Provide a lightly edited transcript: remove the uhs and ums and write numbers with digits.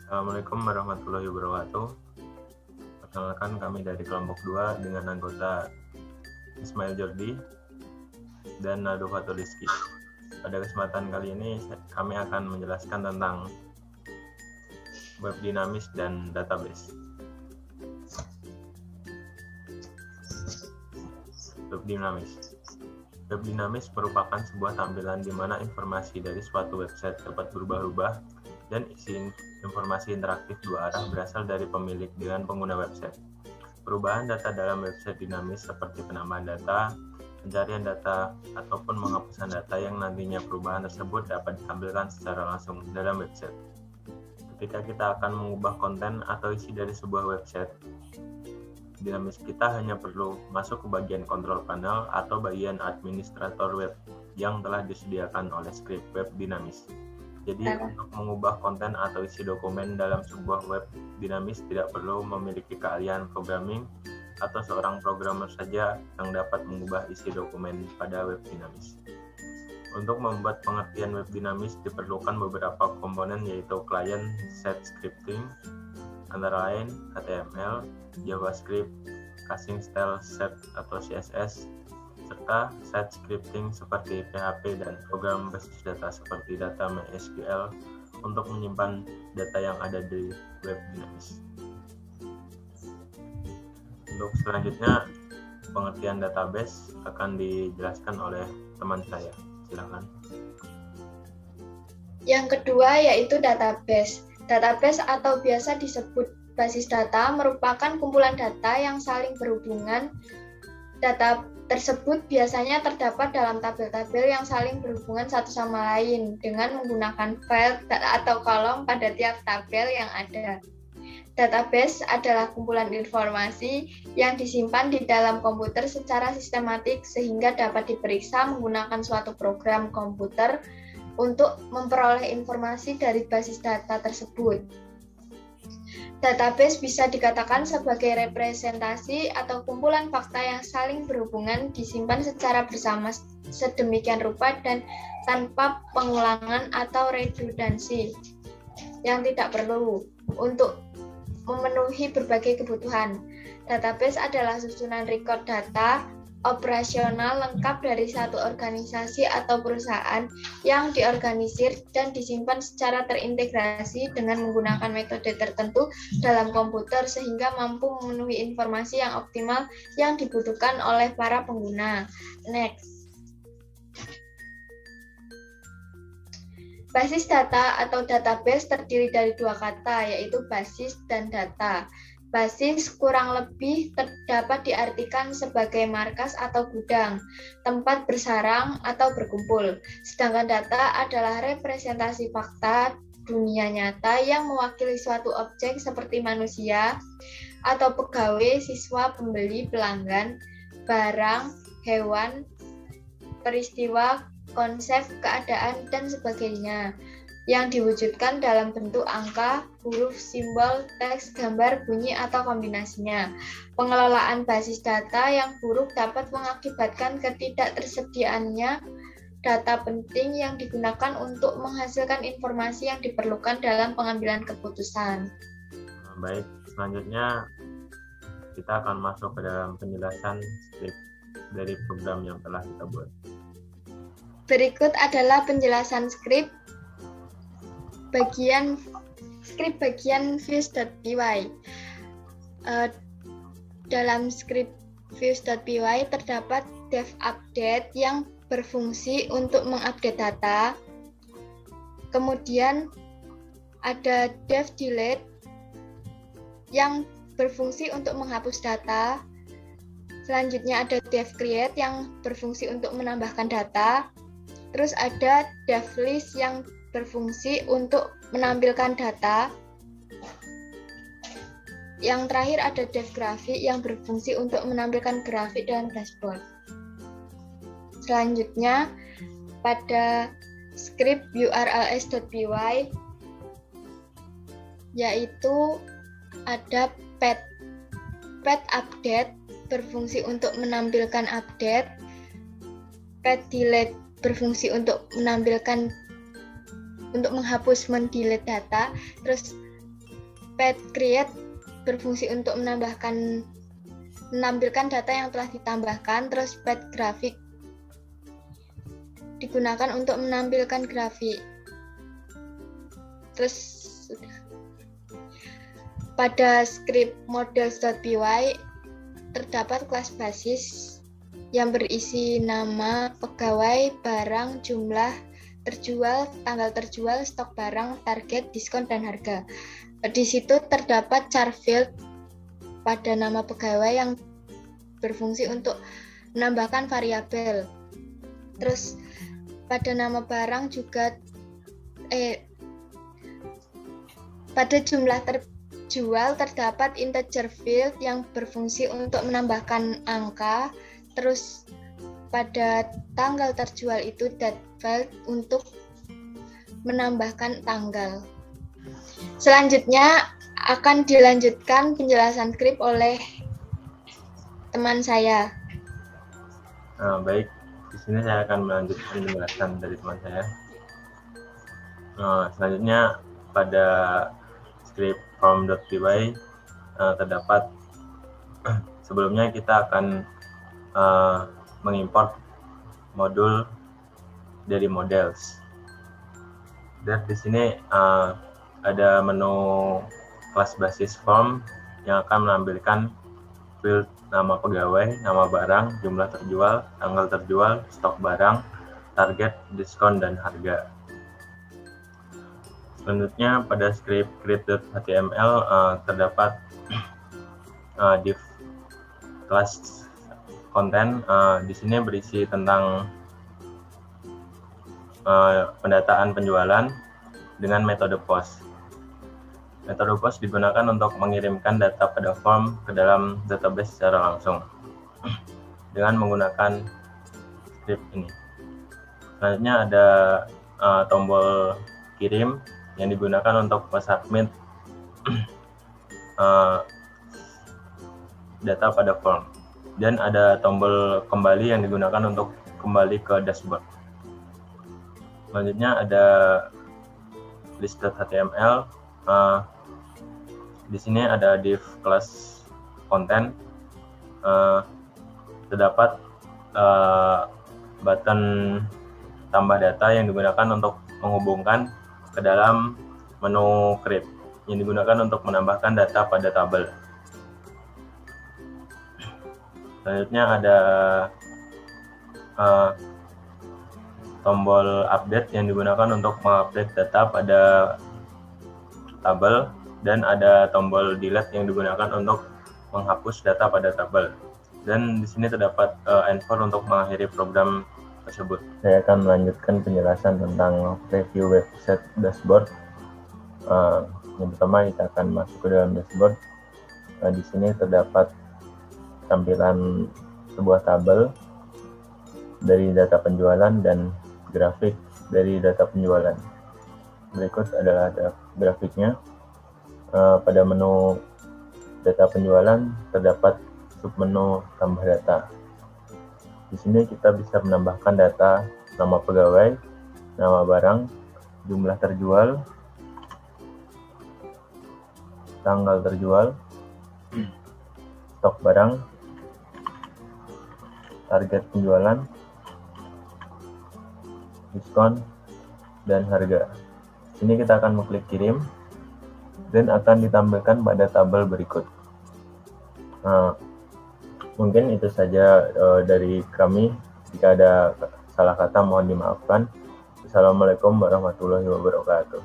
Assalamualaikum warahmatullahi wabarakatuh. Perkenalkan, kami dari kelompok 2 dengan anggota Ismail Jordi dan Nado Fatoliski. Pada kesempatan kali ini kami akan menjelaskan tentang web dinamis dan database. Web dinamis. Web dinamis merupakan sebuah tampilan di mana informasi dari suatu website dapat berubah-ubah dan isi informasi interaktif dua arah berasal dari pemilik dengan pengguna website. Perubahan data dalam website dinamis seperti penambahan data, pencarian data, ataupun penghapusan data yang nantinya perubahan tersebut dapat ditampilkan secara langsung dalam website. Ketika kita akan mengubah konten atau isi dari sebuah website dinamis, kita hanya perlu masuk ke bagian control panel atau bagian administrator web yang telah disediakan oleh script web dinamis. Jadi untuk mengubah konten atau isi dokumen dalam sebuah web dinamis tidak perlu memiliki keahlian programming atau seorang programmer saja yang dapat mengubah isi dokumen pada web dinamis. Untuk membuat pengertian web dinamis diperlukan beberapa komponen, yaitu client side scripting, antara lain HTML, JavaScript, casing style set atau CSS, serta site scripting seperti PHP dan program basis data seperti data MySQL untuk menyimpan data yang ada di web dinamis. Untuk selanjutnya, pengertian database akan dijelaskan oleh teman saya. Silakan. Yang kedua yaitu database. Database atau biasa disebut basis data merupakan kumpulan data yang saling berhubungan. Data tersebut biasanya terdapat dalam tabel-tabel yang saling berhubungan satu sama lain dengan menggunakan file atau kolom pada tiap tabel yang ada. Database adalah kumpulan informasi yang disimpan di dalam komputer secara sistematik sehingga dapat diperiksa menggunakan suatu program komputer untuk memperoleh informasi dari basis data tersebut. Database bisa dikatakan sebagai representasi atau kumpulan fakta yang saling berhubungan disimpan secara bersama sedemikian rupa dan tanpa pengulangan atau redundansi yang tidak perlu untuk memenuhi berbagai kebutuhan. Database adalah susunan record data operasional lengkap dari satu organisasi atau perusahaan yang diorganisir dan disimpan secara terintegrasi dengan menggunakan metode tertentu dalam komputer sehingga mampu memenuhi informasi yang optimal yang dibutuhkan oleh para pengguna. Next. Basis data atau database terdiri dari dua kata, yaitu basis dan data. Basis kurang lebih dapat diartikan sebagai markas atau gudang, tempat bersarang atau berkumpul. Sedangkan data adalah representasi fakta dunia nyata yang mewakili suatu objek seperti manusia atau pegawai, siswa, pembeli, pelanggan, barang, hewan, peristiwa, konsep, keadaan, dan sebagainya yang diwujudkan dalam bentuk angka, huruf, simbol, teks, gambar, bunyi, atau kombinasinya. Pengelolaan basis data yang buruk dapat mengakibatkan ketidaktersediaannya data penting yang digunakan untuk menghasilkan informasi yang diperlukan dalam pengambilan keputusan. Baik, selanjutnya kita akan masuk ke dalam penjelasan script dari program yang telah kita buat. Berikut adalah penjelasan script bagian views.py. Dalam script views.py terdapat dev update yang berfungsi untuk mengupdate data. Kemudian ada dev delete yang berfungsi untuk menghapus data. Selanjutnya ada dev create yang berfungsi untuk menambahkan data. Terus ada dev list yang berfungsi untuk menampilkan data. Yang terakhir ada dev grafik yang berfungsi untuk menampilkan grafik dan dashboard. Selanjutnya pada script urls.py yaitu ada pet update berfungsi untuk menampilkan update, pet delete berfungsi untuk menghapus mendelete data, terus pad create berfungsi untuk menampilkan data yang telah ditambahkan. Terus pad grafik digunakan untuk menampilkan grafik. Terus pada script models.py terdapat kelas basis yang berisi nama, pegawai, barang, jumlah terjual, tanggal terjual, stok barang, target, diskon, dan harga. Di situ terdapat char field pada nama pegawai yang berfungsi untuk menambahkan variabel. Terus pada nama barang juga pada jumlah terjual terdapat integer field yang berfungsi untuk menambahkan angka. Terus pada tanggal terjual itu date field untuk menambahkan tanggal. Selanjutnya akan dilanjutkan penjelasan script oleh teman saya. Baik, di sini saya akan melanjutkan penjelasan dari teman saya. Selanjutnya pada script form.py terdapat sebelumnya kita akan mengimport modul dari models. Dan di sini ada menu kelas basis form yang akan menampilkan field nama pegawai, nama barang, jumlah terjual, tanggal terjual, stok barang, target, diskon, dan harga. Selanjutnya pada script create.html terdapat div kelas konten. Di sini berisi tentang pendataan penjualan dengan metode post. Metode post digunakan untuk mengirimkan data pada form ke dalam database secara langsung dengan menggunakan script ini. Selanjutnya ada tombol kirim yang digunakan untuk submit data pada form, dan ada tombol kembali yang digunakan untuk kembali ke dashboard. Selanjutnya ada list.html. Di sini ada div kelas konten. Terdapat button tambah data yang digunakan untuk menghubungkan ke dalam menu create yang digunakan untuk menambahkan data pada tabel. Selanjutnya ada tombol update yang digunakan untuk mengupdate data pada tabel, dan ada tombol delete yang digunakan untuk menghapus data pada tabel. Dan di sini terdapat enfor untuk mengakhiri program tersebut. Saya akan melanjutkan penjelasan tentang preview website dashboard. Yang pertama kita akan masuk ke dalam dashboard. Di sini terdapat tampilan sebuah tabel dari data penjualan dan grafik dari data penjualan. Berikut adalah grafiknya. Pada menu data penjualan terdapat submenu tambah data. Di sini kita bisa menambahkan data nama pegawai, nama barang, jumlah terjual, tanggal terjual, stok barang, target penjualan, diskon, dan harga. Ini kita akan mengklik kirim dan akan ditampilkan pada tabel berikut. Mungkin itu saja dari kami. Jika ada salah kata mohon dimaafkan. Assalamualaikum warahmatullahi wabarakatuh.